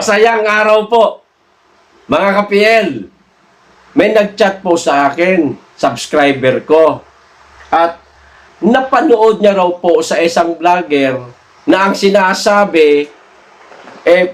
Masayang araw po, mga kapiel. May nag-chat po sa akin, subscriber ko. At napanood niya raw po sa isang vlogger na ang sinasabi,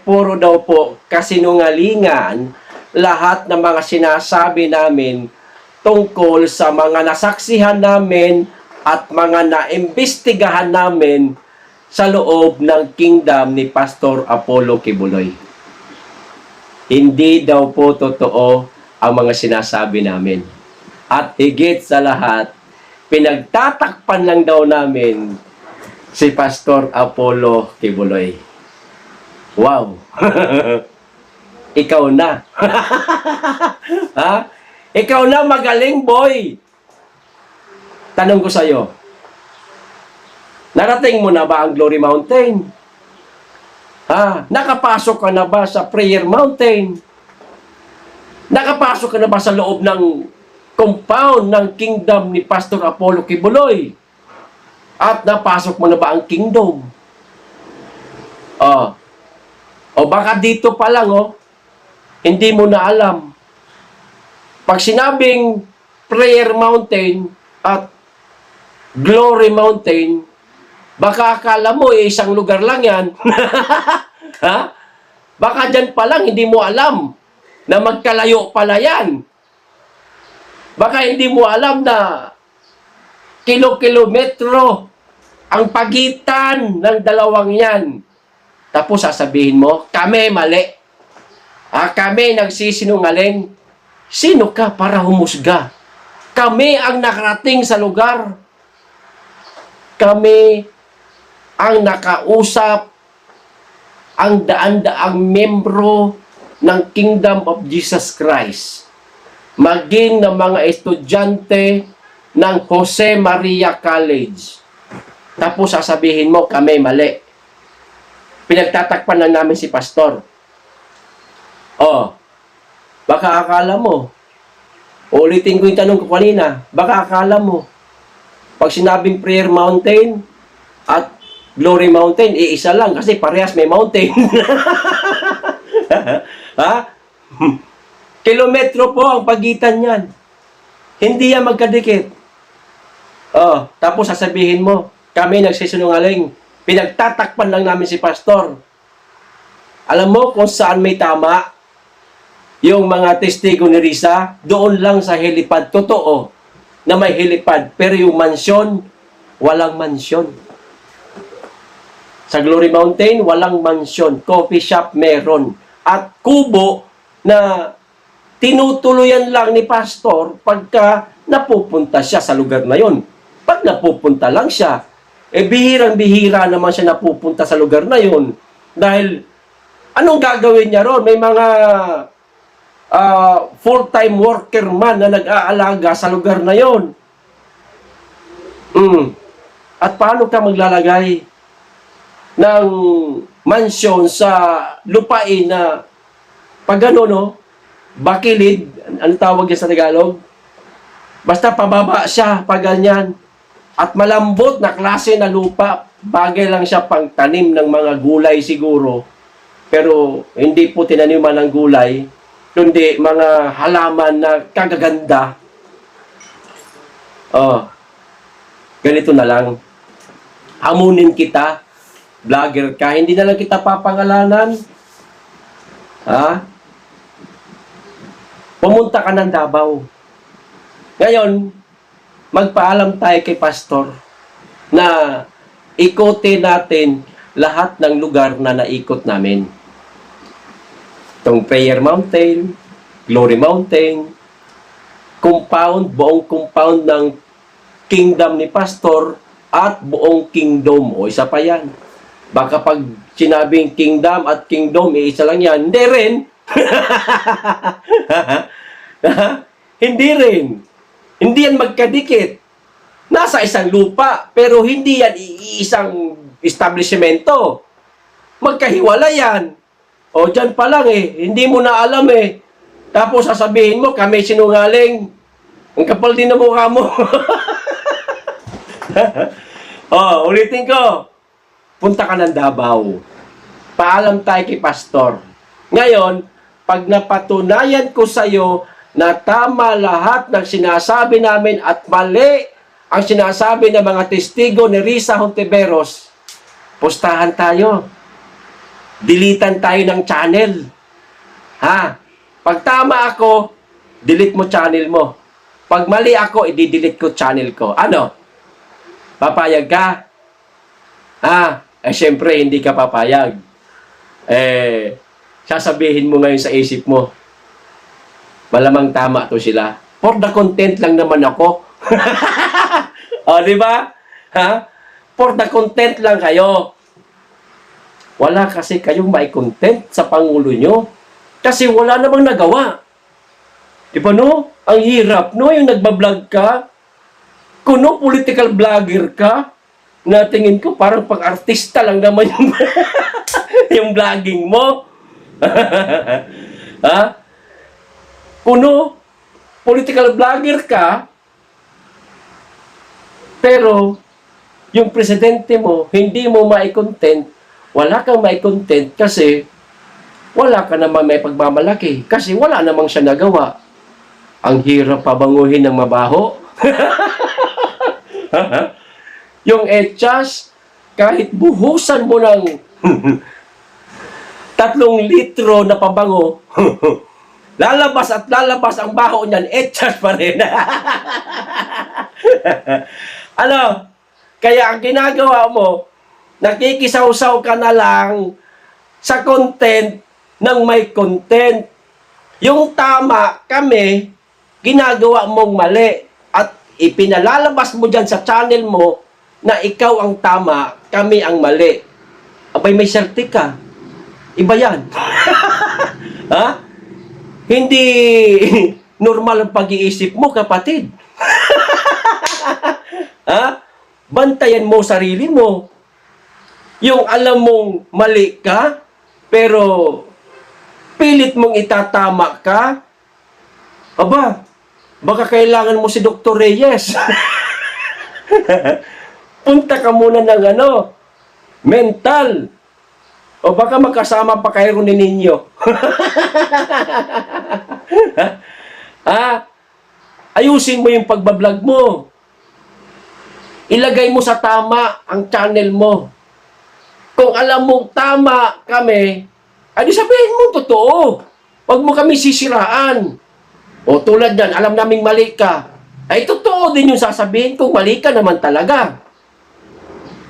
puro daw po kasinungalingan lahat ng mga sinasabi namin tungkol sa mga nasaksihan namin at mga naimbestigahan namin sa loob ng kingdom ni Pastor Apollo Kibuloy. Hindi daw po totoo ang mga sinasabi namin. At higit sa lahat, pinagtatakpan lang daw namin si Pastor Apollo Kibuloy. Wow! Ikaw na. Ha? Ikaw na magaling, boy. Tanong ko sa'yo, narating mo na ba ang Glory Mountain? Ha? Nakapasok ka na ba sa Prayer Mountain? Nakapasok ka na ba sa loob ng compound ng kingdom ni Pastor Apollo Kibuloy? At napasok mo na ba ang kingdom? O baka dito pa lang, hindi mo na alam. Pag sinabing Prayer Mountain at Glory Mountain, baka akala mo isang lugar lang yan. Ha? Baka dyan pa lang hindi mo alam na magkalayo pala yan. Baka hindi mo alam na kilo-kilometro ang pagitan ng dalawang yan. Tapos sasabihin mo, kami mali. Kami nagsisinungaling. Sino ka para humusga? Kami ang nakarating sa lugar. Kami ang nakausap ang daan-daang membro ng Kingdom of Jesus Christ. Maging ng mga estudyante ng Jose Maria College. Tapos sasabihin mo, kami mali. Pinagtatakpan lang namin si pastor. Baka akala mo, ulitin ko yung tanong ko kanina, baka akala mo, pag sinabing Prayer Mountain at Glory Mountain, isa lang kasi parehas may mountain. Ha? Kilometro po ang pagitan yan. Hindi yan magkadikit. Tapos sasabihin mo, kami nagsisinungaling. Pinagtatakpan lang namin si pastor. Alam mo kung saan may tama? Yung mga testigo ni Risa, doon lang sa helipad. Totoo na may helipad. Pero yung mansyon, walang mansyon. Sa Glory Mountain, walang mansyon. Coffee shop meron. At kubo na tinutuluyan lang ni pastor pagka napupunta siya sa lugar na yon. Pag napupunta lang siya, bihirang-bihira naman siya napupunta sa lugar na yon. Dahil, anong gagawin niya ron? May mga full-time worker man na nag-aalaga sa lugar na yon. At paano ka maglalagay ng mansyon sa lupain na pag ano, bakilid, ano tawag niya sa Tagalog? Basta pababa siya pag ganyan. At malambot na klase na lupa, bagay lang siya pang tanim ng mga gulay siguro. Pero hindi po tinaniman ng gulay, kundi mga halaman na kagaganda. Ganito na lang. Hamunin kita, vlogger ka, hindi na lang kita papangalanan. Pumunta ka ng Davao. Ngayon, magpaalam tayo kay pastor na ikotin natin lahat ng lugar na naikot namin. Itong Prayer Mountain, Glory Mountain, compound, buong compound ng kingdom ni pastor at buong kingdom. Isa pa yan. Baka pag sinabing kingdom at kingdom, isa lang yan. Hindi rin. Hindi rin. Hindi yan magkadikit. Nasa isang lupa, pero hindi yan isang establishmento. Magkahiwala yan. Dyan pa lang hindi mo na alam Tapos sasabihin mo, kami sinungaling. Ang kapal din na mukha mo. Ulitin ko. Punta ka ng Davao. Paalam tayo kay pastor. Ngayon, pag napatunayan ko sa iyo na tama lahat ng sinasabi namin at mali ang sinasabi ng mga testigo ni Risa Hontiveros, postahan tayo. Dilitan tayo ng channel. Ha? Pag tama ako, delete mo channel mo. Pag mali ako, i-delete ko channel ko. Ano? Papayag ka? Syempre, hindi ka papayag. Sasabihin mo ngayon sa isip mo, malamang tama to sila. For the content lang naman ako. O, di ba? Ha? For the content lang kayo. Wala kasi kayong may content sa Pangulo nyo. Kasi wala namang nagawa. Di ba no? Ang hirap no, yung nagbablog ka. Kuno political vlogger ka. Na tingin ko parang pang-artista lang naman yung, yung vlogging mo. Ha? Kuno political vlogger ka. Pero, yung presidente mo, hindi mo mai-content, wala kang mai-content kasi wala ka naman may pagmamalaki. Kasi wala namang siya nagawa. Ang hirap pabanguhin ng mabaho. Yung echas, kahit buhusan mo ng 3 litro na pabango, lalabas at lalabas ang baho niyan, echas pa rin. Ano? Kaya ang ginagawa mo, nakikisaw-saw ka na lang sa content ng may content. Yung tama, kami, ginagawa mong mali. At ipinalalabas mo dyan sa channel mo na ikaw ang tama, kami ang mali. Abay, may serti ka. Iba yan. Ha? Hindi normal ang pag-iisip mo, kapatid. Ha? Bantayan mo sarili mo. Yung alam mong mali ka, pero pilit mong itatama ka. Aba, baka kailangan mo si Dr. Reyes. Punta ka muna ng mental. O baka magkasama pa kayo ni ninyo. Ayusin mo yung pagbablog mo. Ilagay mo sa tama ang channel mo. Kung alam mo tama kami, ay sabihin mo totoo. Huwag mo kami sisiraan. O tulad yan, alam naming mali ka. Ay totoo din yung sasabihin kung mali ka naman talaga.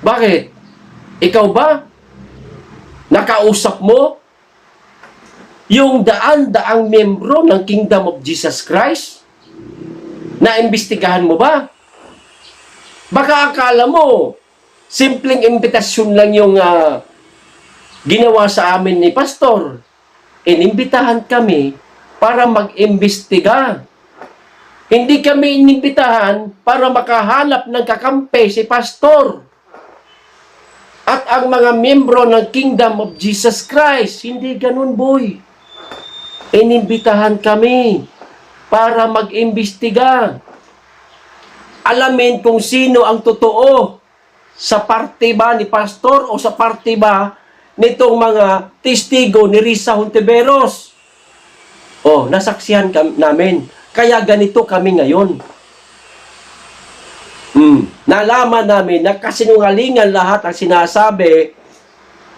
Bakit? Ikaw ba? Nakausap mo yung daan-daang membro ng Kingdom of Jesus Christ? Naimbestigahan mo ba? Baka akala mo, simpleng imbitasyon lang yung ginawa sa amin ni Pastor. Inimbitahan kami para mag-imbestiga. Hindi kami inimbitahan para makahanap ng kakampi si Pastor. At ang mga miyembro ng Kingdom of Jesus Christ, hindi ganun, boy. Inimbitahan kami para mag-imbestiga. Alamin kung sino ang totoo sa parte ba ni Pastor o sa parte ba nitong mga testigo ni Risa Hontiveros. Nasaksihan namin. Kaya ganito kami ngayon. Nalaman namin na kasinungalingan lahat ang sinasabi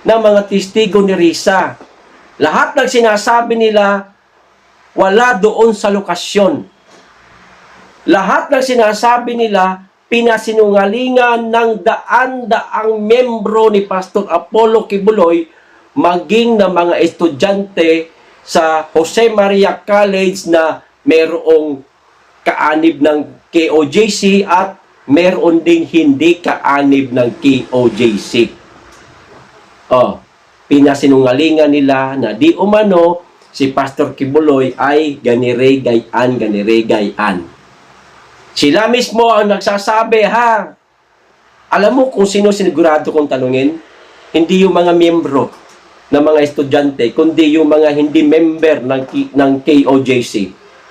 ng mga testigo ni Risa. Lahat ng sinasabi nila wala doon sa lokasyon. Lahat ng sinasabi nila, pinasinungalingan ng daan-daang membro ni Pastor Apollo Kibuloy, maging na mga estudyante sa Jose Maria College na merong kaanib ng KOJC at meron ding hindi kaanib ng KOJC. Pinasinungalingan nila na di umano si Pastor Kibuloy ay ganire-gayan. Sila mismo ang nagsasabi, ha? Alam mo kung sino sinigurado kong tanungin? Hindi yung mga miyembro ng mga estudyante, kundi yung mga hindi member ng KOJC.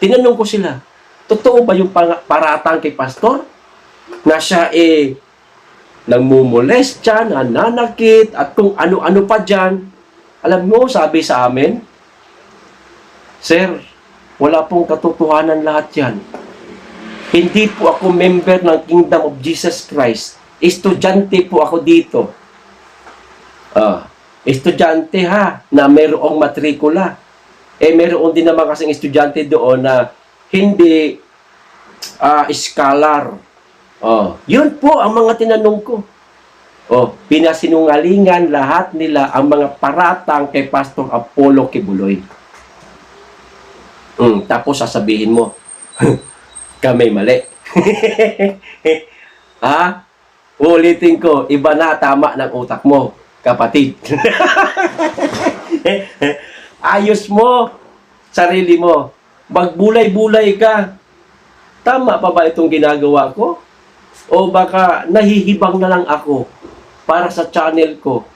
Tinanong ko sila, totoo ba yung paratang kay Pastor? Na siya nagmumolestya, nananakit, at kung ano-ano pa dyan. Alam mo, sabi sa amin, Sir, wala pong katotohanan lahat yan. Hindi po ako member ng Kingdom of Jesus Christ. Estudyante po ako dito. Estudyante ha, na mayroong matrikula. Mayroon din naman kasing estudyante doon na hindi scholar. Yun po ang mga tinanong ko. Pinasinungalingan lahat nila ang mga paratang kay Pastor Apollo Kibuloy. Tapos sasabihin mo, kami mali. Ulitin ko, iba na tama ng utak mo, kapatid. Ayos mo, sarili mo. Magbulay-bulay ka. Tama pa ba itong ginagawa ko? O baka nahihibang na lang ako para sa channel ko?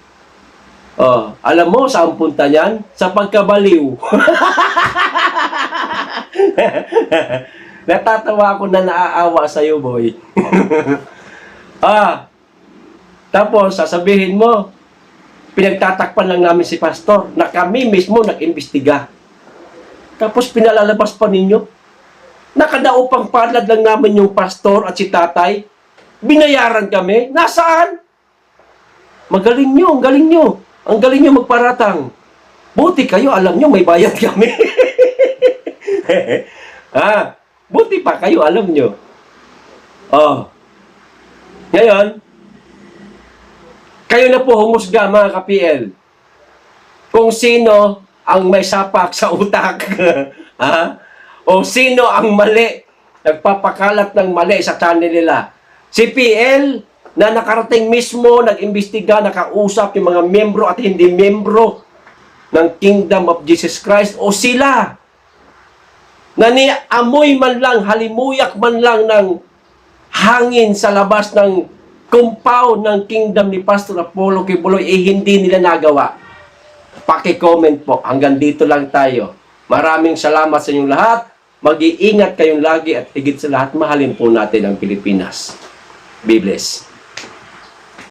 Alam mo, saan punta niyan? Sa pagkabaliw. Natatawa ako na naaawa sa'yo, boy. Tapos, sasabihin mo, pinagtatakpan lang namin si Pastor na kami mismo nag-imbestiga. Tapos, pinalalabas pa ninyo. Nakadaupang palad lang namin yung Pastor at si Tatay. Binayaran kami. Nasaan? Magaling nyo, ang galing nyo. Ang galing nyo magparatang. Buti kayo, alam nyo, may bayad kami. Buti pa kayo, alam nyo. Ngayon, kayo na po humusga, mga ka-PL. Kung sino ang may sapak sa utak. O sino ang mali. Nagpapakalat ng mali sa channel nila. Si PL, na nakarating mismo, nag-imbestiga, nakausap yung mga membro at hindi membro ng Kingdom of Jesus Christ. O sila, na niamoy man lang, halimuyak man lang ng hangin sa labas ng compound ng Kingdom ni Pastor Apollo Kibuloy, hindi nila nagawa. Paki-comment po. Hanggang dito lang tayo. Maraming salamat sa inyong lahat. Mag-iingat kayong lagi at higit sa lahat, mahalin po natin ang Pilipinas. Be blessed.